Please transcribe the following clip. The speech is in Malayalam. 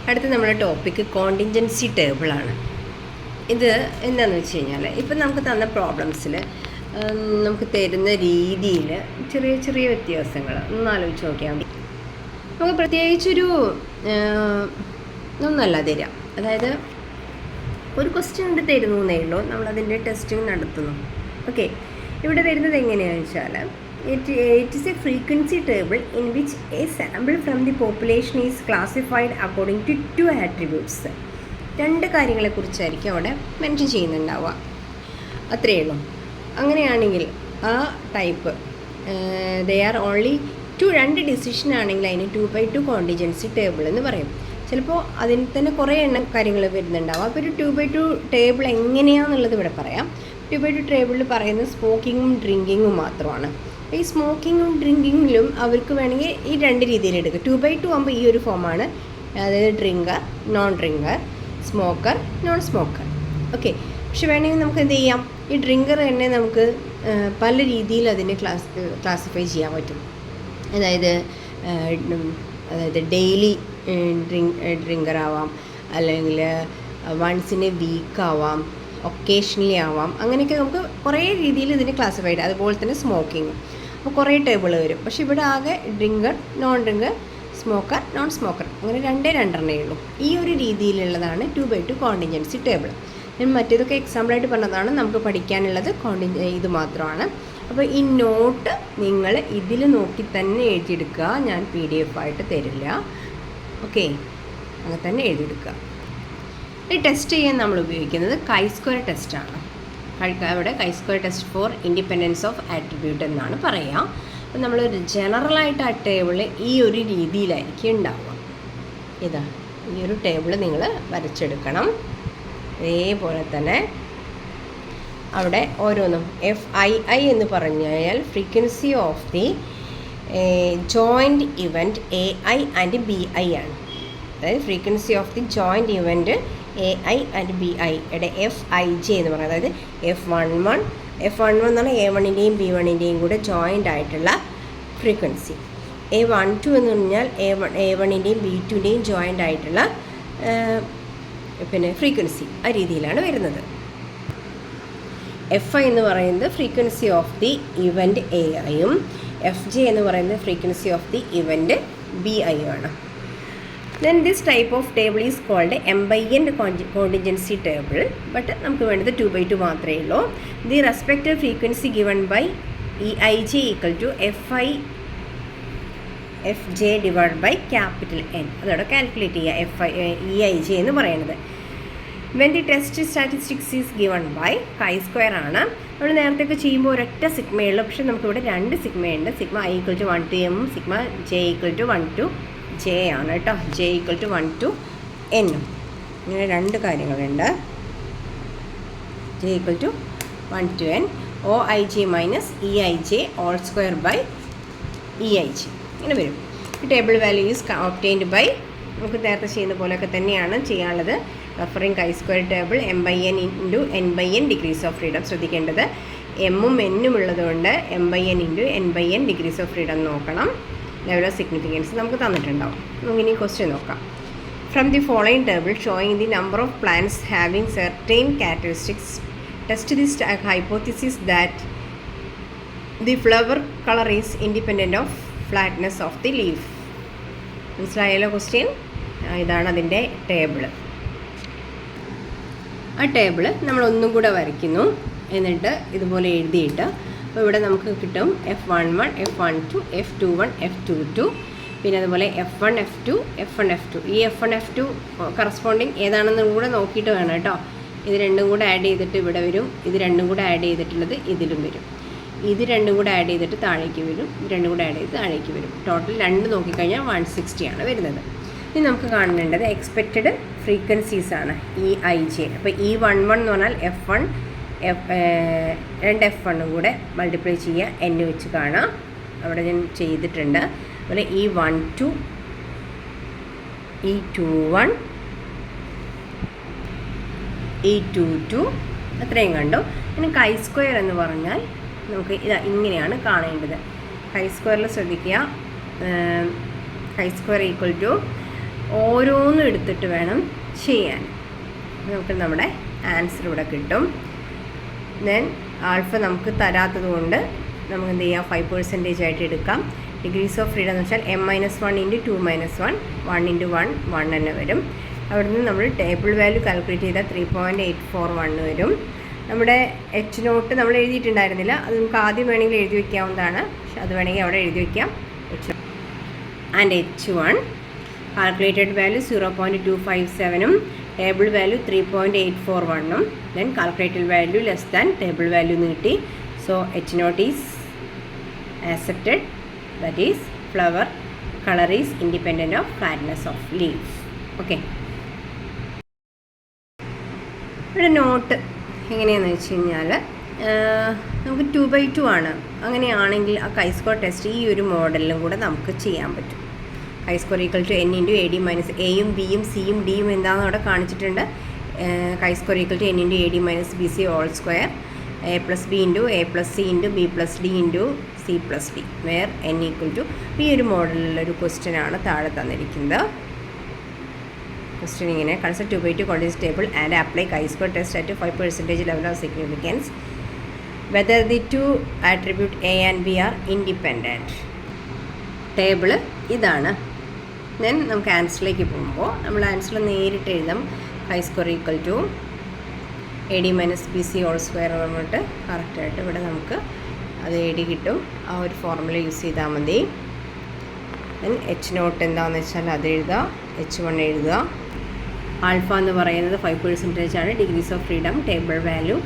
അടുത്ത നമ്മുടെ ടോപ്പിക്ക് കോണ്ടിൻജൻസി ടേബിളാണ്. ഇത് എന്താണെന്ന് വെച്ച് കഴിഞ്ഞാൽ ഇപ്പം നമുക്ക് തന്ന പ്രോബ്ലംസിൽ നമുക്ക് തരുന്ന രീതിയിൽ ചെറിയ ചെറിയ വ്യത്യാസങ്ങൾ ഒന്ന് ആലോചിച്ച് നോക്കിയാൽ മതി. നമുക്ക് പ്രത്യേകിച്ചൊരു ഒന്നല്ല തരാം, അതായത് ഒരു ക്വസ്റ്റ്യൻ ഉണ്ട് തരുന്നു എന്നേ ഉള്ളൂ, നമ്മളതിൻ്റെ ടെസ്റ്റിംഗ് നടത്തുന്നു. ഓക്കെ, ഇവിടെ വരുന്നത് എങ്ങനെയാണെന്ന് വെച്ചാൽ it is a frequency table in which a sample from the population is classified according to 2 attributes. 2 കാര്യങ്ങളെക്കുറിച്ചായിരിക്കും അവിടെ മെൻഷൻ ചെയ്യുന്നുണ്ടാവുക, അത്രയേ ഉള്ളൂ. അങ്ങനെയാണെങ്കിൽ ആ type they are only 2 decision ആണെങ്കിൽ അതിന് 2/2 കോണ്ടിജൻസി ടേബിൾ എന്ന് പറയും. ചിലപ്പോൾ അതിന് തന്നെ കുറേ എണ്ണം കാര്യങ്ങൾ വരുന്നുണ്ടാവും. അപ്പോൾ ഒരു 2/2 ടേബിൾ എങ്ങനെയാണെന്നുള്ളത് ഇവിടെ പറയാം. 2/2 ടേബിളിൽ പറയുന്നത് സ്മോക്കിങ്ങും ഡ്രിങ്കിങ്ങും മാത്രമാണ്. ഈ സ്മോക്കിങ്ങും ഡ്രിങ്കിങ്ങിലും അവർക്ക് വേണമെങ്കിൽ ഈ 2 രീതിയിൽ എടുക്കും. 2/2 ആകുമ്പോൾ ഈ ഒരു ഫോമാണ്, അതായത് drinker, non drinker, smoker, non smoker. Okay, പക്ഷെ വേണമെങ്കിൽ നമുക്ക് എന്ത് ചെയ്യാം, ഈ ഡ്രിങ്കർ തന്നെ നമുക്ക് പല രീതിയിൽ അതിനെ ക്ലാസിഫൈ ചെയ്യാൻ പറ്റും. അതായത് ഡെയിലി ഡ്രിങ്കർ ആവാം, അല്ലെങ്കിൽ വൺസ് ഇൻ എ വീക്ക് ആവാം, ഒക്കേഷണലി ആവാം. അങ്ങനെയൊക്കെ നമുക്ക് കുറേ രീതിയിൽ ഇതിനെ ക്ലാസിഫൈ ചെയ്യാം. അതുപോലെ തന്നെ സ്മോക്കിങ്, അപ്പോൾ കുറേ ടേബിൾ വരും. പക്ഷേ ഇവിടെ ആകെ drinker, non drinker, smoker, non smoker, അങ്ങനെ 2 ഉള്ളൂ. ഈ ഒരു രീതിയിലുള്ളതാണ് 2/2 കോണ്ടിജൻസി ടേബിൾ. ഞാൻ മറ്റേതൊക്കെ എക്സാമ്പിളായിട്ട് പറഞ്ഞതാണ്, നമുക്ക് പഠിക്കാനുള്ളത് ഇത് മാത്രമാണ്. അപ്പോൾ ഈ നോട്ട് നിങ്ങൾ ഇതിൽ നോക്കി തന്നെ എഴുതിയെടുക്കുക, ഞാൻ PDF ആയിട്ട് തരില്ല. ഓക്കെ, അങ്ങനെ തന്നെ എഴുതിയെടുക്കുക. ഈ ടെസ്റ്റ് ചെയ്യാൻ നമ്മൾ ഉപയോഗിക്കുന്നത് chi-square ടെസ്റ്റാണ്. അവിടെ chi-square test for independence of attribute എന്നാണ് പറയുക. അപ്പോൾ നമ്മളൊരു ജനറലായിട്ട് ആ ടേബിൾ ഈ ഒരു രീതിയിലായിരിക്കും ഉണ്ടാവുക. ഇതാ ഈ ഒരു ടേബിൾ നിങ്ങൾ വരച്ചെടുക്കണം. അതേപോലെ തന്നെ അവിടെ ഓരോന്നും FII എന്ന് പറഞ്ഞു കഴിഞ്ഞാൽ frequency of the joint event AI and BI ആണ്. അതായത് frequency of the joint event AI and BI യുടെ FIJ എന്ന് പറയുന്നത്, അതായത് F11 എന്ന് പറഞ്ഞാൽ A1ൻ്റെയും B1ൻ്റെയും കൂടെ ജോയിൻ്റ് ആയിട്ടുള്ള ഫ്രീക്വൻസി. A12 എന്ന് പറഞ്ഞാൽ A1ൻ്റെയും B2ൻ്റെയും ജോയിൻ്റ് ആയിട്ടുള്ള ഫ്രീക്വൻസി. ആ രീതിയിലാണ് വരുന്നത്. FI എന്ന് പറയുന്നത് ഫ്രീക്വൻസി ഓഫ് ദി ഇവൻറ്റ് AIയും FJ എന്ന് പറയുന്നത് frequency of the event BI ആണ്. Then this type of table is called M/N contingency table, but നമുക്ക് വേണ്ടത് 2/2 മാത്രമേ ഉള്ളൂ. The respective frequency given by EIJ equal to FJ divided by capital N. അതോടെ കാൽക്കുലേറ്റ് ചെയ്യുക EIJ എന്ന് പറയുന്നത്. When the test statistics is given by chi-square ആണ്. നമ്മൾ നേരത്തെയൊക്കെ ചെയ്യുമ്പോൾ ഒരൊറ്റ സിഗ്മയുള്ളൂ, പക്ഷേ നമുക്കിവിടെ 2 സിഗ്മയുണ്ട്. Sigma I equal to 1 to M, sigma J equal to 1 to J ആണ് കേട്ടോ. J equal to 1 to N. ഇങ്ങനെ 2 കാര്യങ്ങളുണ്ട്. J equal to 1 to N, OIJ minus EIJ all square by EIJ ഇങ്ങനെ വരും. ഈ table value is obtained by, നമുക്ക് നേരത്തെ ചെയ്യുന്ന പോലെയൊക്കെ തന്നെയാണ് ചെയ്യാനുള്ളത്. Referring chi-square table M/N into N/N degrees of freedom. ശ്രദ്ധിക്കേണ്ടത് എമ്മും എന്നും ഉള്ളതുകൊണ്ട് M/N into N/N degrees of freedom നോക്കണം. ലെവൽ ഓഫ് സിഗ്നിഫിക്കൻസ് നമുക്ക് തന്നിട്ടുണ്ടാവും. നമുക്കിനി ക്വസ്റ്റ്യൻ നോക്കാം. From the following table showing the number of plants having certain characteristics test the hypothesis that the flower colour is independent of flatness of the leaf. മനസ്സിലായല്ലോ ക്വസ്റ്റ്യൻ? ഇതാണ് അതിൻ്റെ ടേബിൾ. ആ ടേബിൾ നമ്മൾ ഒന്നും കൂടെ വരയ്ക്കുന്നു, എന്നിട്ട് ഇതുപോലെ എഴുതിയിട്ട് അപ്പോൾ ഇവിടെ നമുക്ക് കിട്ടും F11, F12, F21, F22, പിന്നെ അതുപോലെ F1, F2, F1, F2. ഈ F1, F2 കറസ്പോണ്ടിങ് ഏതാണെന്നും കൂടെ നോക്കിയിട്ട് വേണം കേട്ടോ. ഇത് 2 കൂടെ ആഡ് ചെയ്തിട്ട് ഇവിടെ വരും, ഇത് 2 കൂടെ ആഡ് ചെയ്തിട്ടുള്ളത് ഇതിലും വരും, ഇത് 2 കൂടെ ആഡ് ചെയ്തിട്ട് താഴേക്ക് വരും, ഇത് 2 കൂടെ ആഡ് ചെയ്ത് താഴേക്ക് വരും. ടോട്ടൽ 2 നോക്കിക്കഴിഞ്ഞാൽ 160 ആണ് വരുന്നത്. ഇനി നമുക്ക് കാണേണ്ടത് എക്സ്പെക്റ്റഡ് ഫ്രീക്വൻസീസ് ആണ്, EIJ. അപ്പോൾ E11 എന്ന് പറഞ്ഞാൽ F1, 2 F1 കൂടെ മൾട്ടിപ്ലൈ ചെയ്യുക, N വെച്ച് കാണാം. അവിടെ ഞാൻ ചെയ്തിട്ടുണ്ട്. അതുപോലെ E12, E21, E22 അത്രയും കണ്ടു. ഇനി chi-square എന്ന് പറഞ്ഞാൽ നമുക്ക് ഇങ്ങനെയാണ് കാണേണ്ടത്. chi-squareൽ ശ്രദ്ധിക്കുക, chi-square ഈക്വൽ ടു ഓരോന്നും എടുത്തിട്ട് വേണം ചെയ്യാൻ. നമുക്ക് നമ്മുടെ ആൻസർ ഇവിടെ കിട്ടും. ദെൻ ആൽഫ നമുക്ക് തരാത്തത് കൊണ്ട് നമുക്ക് എന്ത് ചെയ്യാം, 5% ആയിട്ട് എടുക്കാം. ഡിഗ്രീസ് ഓഫ് ഫ്രീഡം എന്ന് വെച്ചാൽ m-1 × 2 - 1 1 × 1 1 തന്നെ വരും. അവിടെ നിന്ന് നമ്മൾ ടേബിൾ വാല്യൂ കാൽക്കുലേറ്റ് ചെയ്താൽ 3.841 വരും. നമ്മുടെ H0 നമ്മൾ എഴുതിയിട്ടുണ്ടായിരുന്നില്ല, അത് നമുക്ക് ആദ്യം വേണമെങ്കിൽ എഴുതി വയ്ക്കാവുന്നതാണ്. പക്ഷെ അത് വേണമെങ്കിൽ അവിടെ എഴുതി വയ്ക്കാം. And H1 calculated value 0.257 table value 3.841 then calculated value less than table value നീട്ടി. So H0 is accepted. That is flower colour is independent of flatness of leaves. Okay, ഇവിടെ നോട്ട് എങ്ങനെയാണെന്ന് വെച്ച് കഴിഞ്ഞാൽ നമുക്ക് 2/2 ആണ്. അങ്ങനെയാണെങ്കിൽ ആ chi-square ടെസ്റ്റ് ഈ ഒരു മോഡലിലും കൂടെ നമുക്ക് ചെയ്യാൻ പറ്റും. chi-square = n × AD - എയും ബിയും സിയും ഡിയും എന്താണെന്ന് അവിടെ കാണിച്ചിട്ടുണ്ട്. chi-square = n × AD - BC whole square a + b × a + c × b + d × c + d where n = ഈ ഒരു മോഡലിലൊരു ക്വസ്റ്റ്യൻ ആണ് താഴെ തന്നിരിക്കുന്നത്. ക്വസ്റ്റ്യൻ ഇങ്ങനെ: consider 2/2 continuous table and apply chi-square test at 5% level of significance whether the two attribute a and b are independent. Table ഇതാണ്. ദെൻ നമുക്ക് ആൻസറിലേക്ക് പോകുമ്പോൾ നമ്മൾ ആൻസർ നേരിട്ട് എഴുതാം. chi-square = AD - BC whole square പറഞ്ഞിട്ട് കറക്റ്റായിട്ട് ഇവിടെ നമുക്ക് അത് AD കിട്ടും. ആ ഒരു ഫോർമുല യൂസ് ചെയ്താൽ മതി. ദെൻ H0 എന്താണെന്ന് വെച്ചാൽ അത് എഴുതുക, H1 എഴുതുക. ആൽഫ എന്ന് പറയുന്നത് 5% ആണ്. Degrees of freedom table value